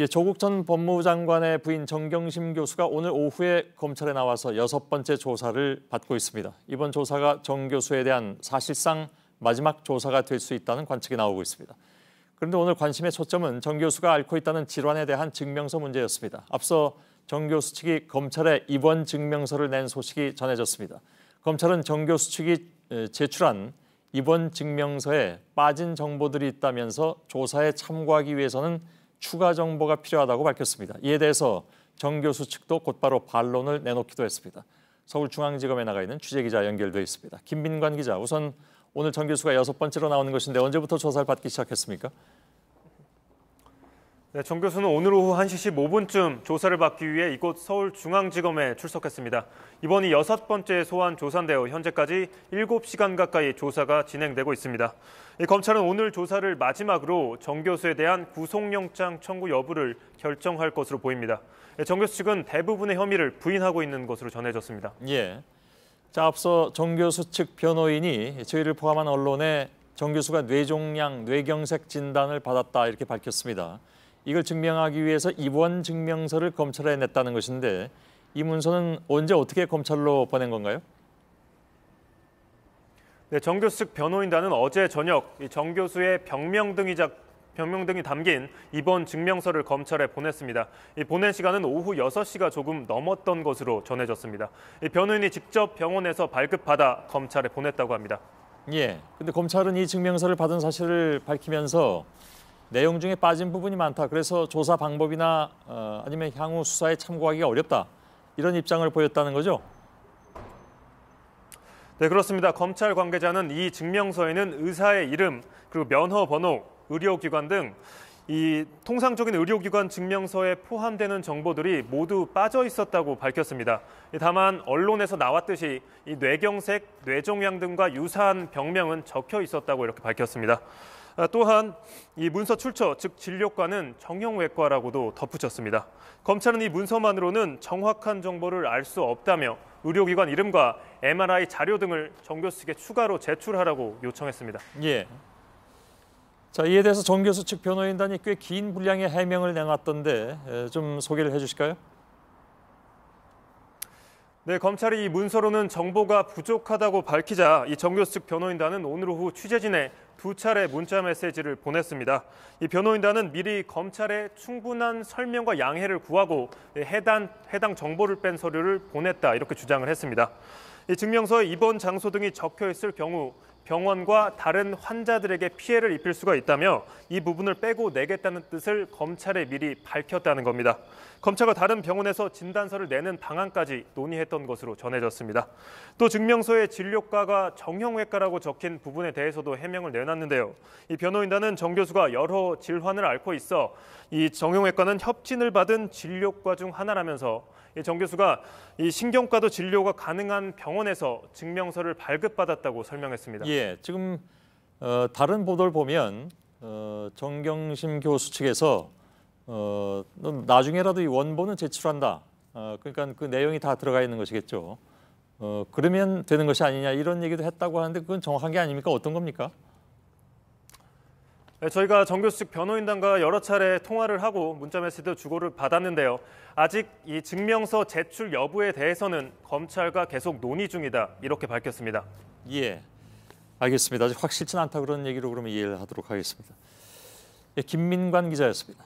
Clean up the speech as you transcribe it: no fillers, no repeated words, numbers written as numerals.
예, 조국 전 법무부 장관의 부인 정경심 교수가 오늘 오후에 검찰에 나와서 6번째 조사를 받고 있습니다. 이번 조사가 정 교수에 대한 사실상 마지막 조사가 될 수 있다는 관측이 나오고 있습니다. 그런데 오늘 관심의 초점은 정 교수가 앓고 있다는 질환에 대한 증명서 문제였습니다. 앞서 정 교수 측이 검찰에 입원 증명서를 낸 소식이 전해졌습니다. 검찰은 정 교수 측이 제출한 입원 증명서에 빠진 정보들이 있다면서 조사에 참고하기 위해서는 추가 정보가 필요하다고 밝혔습니다. 이에 대해서 정 교수 측도 곧바로 반론을 내놓기도 했습니다. 서울중앙지검에 나가 있는 취재기자 연결돼 있습니다. 김민관 기자, 우선 오늘 정 교수가 6번째로 나오는 것인데 언제부터 조사를 받기 시작했습니까? 네, 정 교수는 오늘 오후 1시 15분쯤 조사를 받기 위해 이곳 서울중앙지검에 출석했습니다. 이번이 6번째 소환 조사인데요. 현재까지 7시간 가까이 조사가 진행되고 있습니다. 검찰은 오늘 조사를 마지막으로 정 교수에 대한 구속영장 청구 여부를 결정할 것으로 보입니다. 정 교수 측은 대부분의 혐의를 부인하고 있는 것으로 전해졌습니다. 예. 자, 앞서 정 교수 측 변호인이 저희를 포함한 언론에 정 교수가 뇌종양, 뇌경색 진단을 받았다 이렇게 밝혔습니다. 이걸 증명하기 위해서 입원 증명서를 검찰에 냈다는 것인데 이 문서는 언제 어떻게 검찰로 보낸 건가요? 네, 정 교수 측 변호인단은 어제 저녁 정 교수의 병명 등이 담긴 입원 증명서를 검찰에 보냈습니다. 보낸 시간은 오후 6시가 조금 넘었던 것으로 전해졌습니다. 변호인이 직접 병원에서 발급받아 검찰에 보냈다고 합니다. 예. 근데 검찰은 이 증명서를 받은 사실을 밝히면서 내용 중에 빠진 부분이 많다. 그래서 조사 방법이나 아니면 향후 수사에 참고하기가 어렵다. 이런 입장을 보였다는 거죠? 네, 그렇습니다. 검찰 관계자는 이 증명서에는 의사의 이름, 그리고 면허 번호, 의료기관 등 이 통상적인 의료기관 증명서에 포함되는 정보들이 모두 빠져 있었다고 밝혔습니다. 다만 언론에서 나왔듯이 이 뇌경색, 뇌종양 등과 유사한 병명은 적혀 있었다고 이렇게 밝혔습니다. 또한 이 문서 출처, 즉 진료과는 정형외과라고도 덧붙였습니다. 검찰은 이 문서만으로는 정확한 정보를 알 수 없다며 의료기관 이름과 MRI 자료 등을 정 교수에게 추가로 제출하라고 요청했습니다. 예. 자, 이에 대해서 정 교수 측 변호인단이 꽤 긴 분량의 해명을 내놨던데 좀 소개를 해주실까요? 네, 검찰이 이 문서로는 정보가 부족하다고 밝히자 이 정 교수 측 변호인단은 오늘 오후 취재진에 2차례 문자 메시지를 보냈습니다. 이 변호인단은 미리 검찰에 충분한 설명과 양해를 구하고 해당 정보를 뺀 서류를 보냈다 이렇게 주장을 했습니다. 이 증명서에 입원 장소 등이 적혀 있을 경우 병원과 다른 환자들에게 피해를 입힐 수가 있다며 이 부분을 빼고 내겠다는 뜻을 검찰에 미리 밝혔다는 겁니다. 검찰과 다른 병원에서 진단서를 내는 방안까지 논의했던 것으로 전해졌습니다. 또 증명서에 진료과가 정형외과라고 적힌 부분에 대해서도 해명을 내놨는데요. 이 변호인단은 정 교수가 여러 질환을 앓고 있어 이 정형외과는 협진을 받은 진료과 중 하나라면서 정 교수가 이 신경과도 진료가 가능한 병원에서 증명서를 발급받았다고 설명했습니다. 예, 지금 다른 보도를 보면 정경심 교수 측에서 나중에라도 이 원본은 제출한다. 그러니까 그 내용이 다 들어가 있는 것이겠죠. 그러면 되는 것이 아니냐 이런 얘기도 했다고 하는데 그건 정확한 게 아닙니까? 어떤 겁니까? 네, 저희가 정 교수 측 변호인단과 여러 차례 통화를 하고 문자 메시지도 주고를 받았는데요. 아직 이 증명서 제출 여부에 대해서는 검찰과 계속 논의 중이다 이렇게 밝혔습니다. 예, 알겠습니다. 아직 확실치 않다 그런 얘기로 그러면 이해를 하도록 하겠습니다. 예, 김민관 기자였습니다.